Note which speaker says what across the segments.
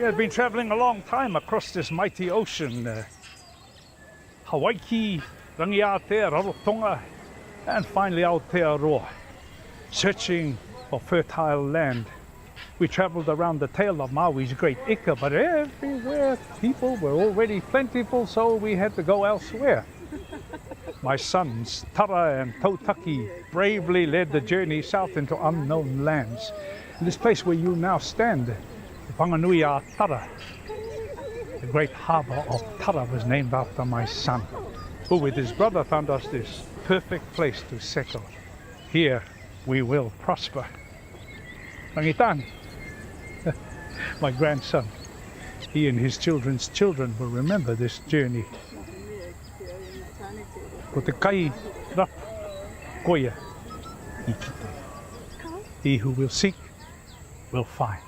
Speaker 1: We have been traveling a long time across this mighty ocean. Hawaii, Rangiate, Rarotonga, and finally Aotearoa, searching for fertile land. We traveled around the tail of Maui's great Ika, but everywhere people were already plentiful, so we had to go elsewhere. My sons, Tara and Tautaki, bravely led the journey south into unknown lands. In this place where you now stand, the Whanganui a Tara. The great harbour of Tara was named after my son, who with his brother found us this perfect place to settle. Here we will prosper. Rangitan, my grandson, he and his children's children will remember this journey. Ko te kai rap koia I kite. He who will seek will find.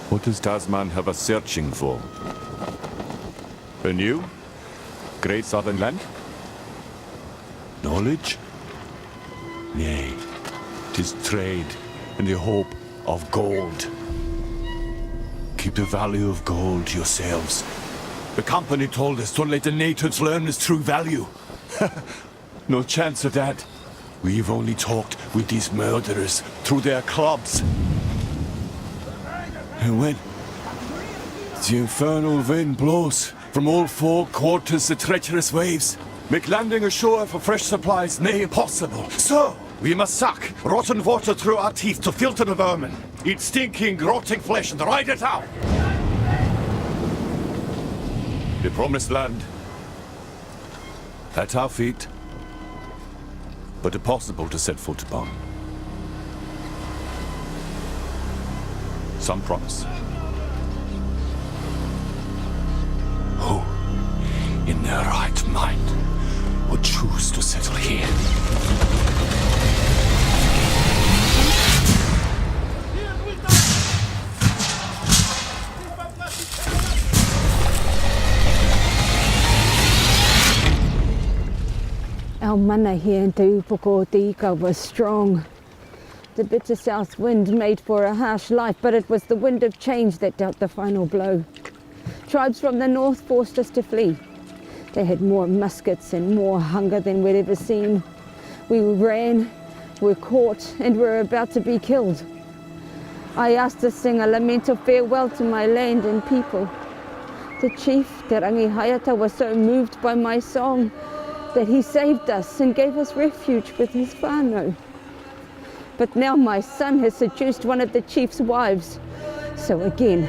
Speaker 2: What does Tasman have us searching for? A new, great southern land? Knowledge? Nay, 'tis trade and the hope of gold. Keep the value of gold to yourselves. The company told us don't let the natives learn its true value. No chance of that. We've only talked with these murderers through their clubs. And when the infernal wind blows from all four quarters, the treacherous waves make landing ashore for fresh supplies nigh impossible. So we must suck rotten water through our teeth to filter the vermin, eat stinking, rotting flesh, and ride it out. The promised land at our feet, but impossible to set foot upon. Some promise. Who, in their right mind, would choose to settle here?
Speaker 3: Our mana here in Te Upoko Te Ika was strong. The bitter south wind made for a harsh life, but it was the wind of change that dealt the final blow. Tribes from the north forced us to flee. They had more muskets and more hunger than we'd ever seen. We ran, were caught, and were about to be killed. I asked to sing a lament of farewell to my land and people. The chief, Te Rangi Hayata, was so moved by my song that he saved us and gave us refuge with his whānau. But now my son has seduced one of the chief's wives. So again,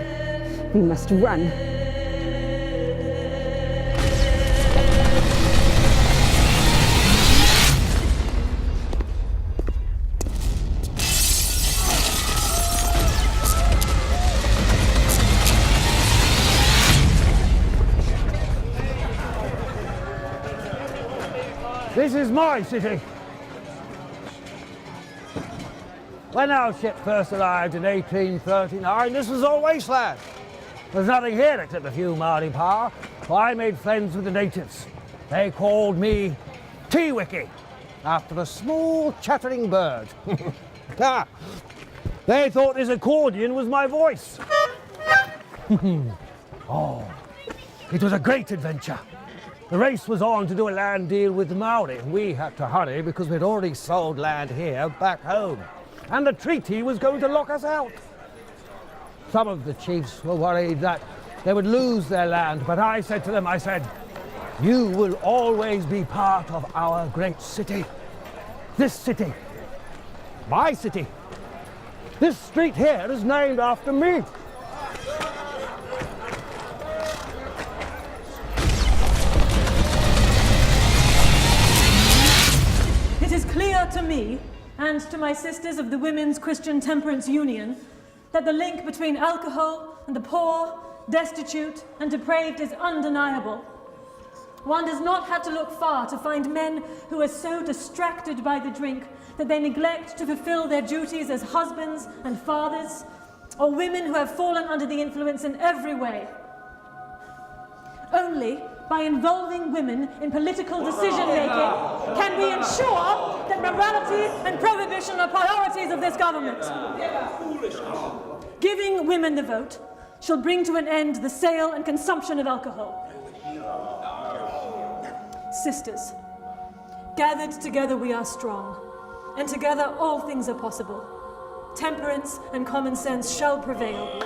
Speaker 3: we must run.
Speaker 4: This is my city. When our ship first arrived in 1839, this was all wasteland. There's nothing here except a few Māori power, so I made friends with the natives. They called me Tiwiki, after a small chattering bird. They thought this accordion was my voice. Oh, it was a great adventure. The race was on to do a land deal with the Maori. We had to hurry because we'd already sold land here back home. And the treaty was going to lock us out. Some of the chiefs were worried that they would lose their land, but I said to them, you will always be part of our great city. This city, my city. This street here is named after me.
Speaker 5: It is clear to me and to my sisters of the Women's Christian Temperance Union that the link between alcohol and the poor, destitute and depraved is undeniable. One does not have to look far to find men who are so distracted by the drink that they neglect to fulfill their duties as husbands and fathers, or women who have fallen under the influence in every way. Only by involving women in political decision-making can we ensure that morality and prohibition are priorities of this government. Giving women the vote shall bring to an end the sale and consumption of alcohol. Sisters, gathered together we are strong, and together all things are possible. Temperance and common sense shall prevail.